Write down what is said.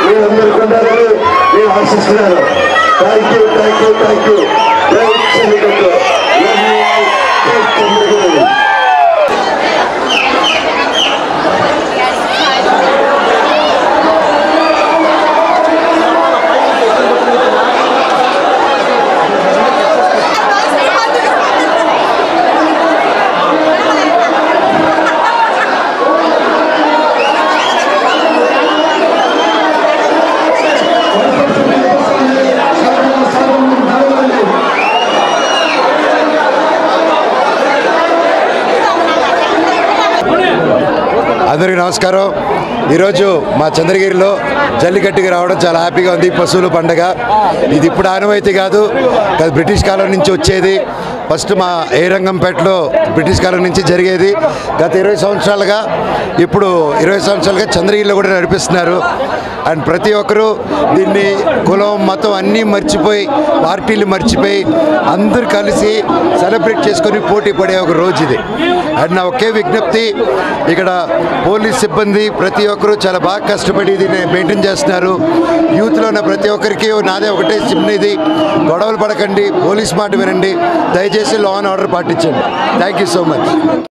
మీరందరికీ ఉండాలని నేను ఆశిస్తున్నాను. Thank you thank you thank you. అందరికీ నమస్కారం. ఈరోజు మా చంద్రగిరిలో జల్లికట్టుకి రావడం చాలా హ్యాపీగా ఉంది. పశువుల పండుగ ఇది ఇప్పుడు ఆనవాయితీ కాదు, బ్రిటిష్ కాలం నుంచి వచ్చేది. ఫస్ట్ మా ఏరంగంపేటలో బ్రిటిష్ కాలం నుంచి జరిగేది. గత 20 సంవత్సరాలుగా ఇప్పుడు 20 సంవత్సరాలుగా చంద్రగిరిలో కూడా నడిపిస్తున్నారు. అండ్ ప్రతి ఒక్కరూ దీన్ని కులం మతం అన్నీ మర్చిపోయి, పార్టీలు మర్చిపోయి అందరూ కలిసి సెలబ్రేట్ చేసుకొని పోటీ పడే ఒక రోజు ఇది. అండ్ నా ఒకే విజ్ఞప్తి, ఇక్కడ పోలీస్ సిబ్బంది ప్రతి ఒక్కరూ చాలా బాగా కష్టపడి దీన్ని మెయింటైన్ చేస్తున్నారు. యూత్లో ఉన్న ప్రతి ఒక్కరికి నాదే ఒకటే చిన్నది, గొడవలు పడకండి, పోలీస్ మాట వినండి, దయచేసి లా అండ్ ఆర్డర్ పాటించండి. Thank you so much.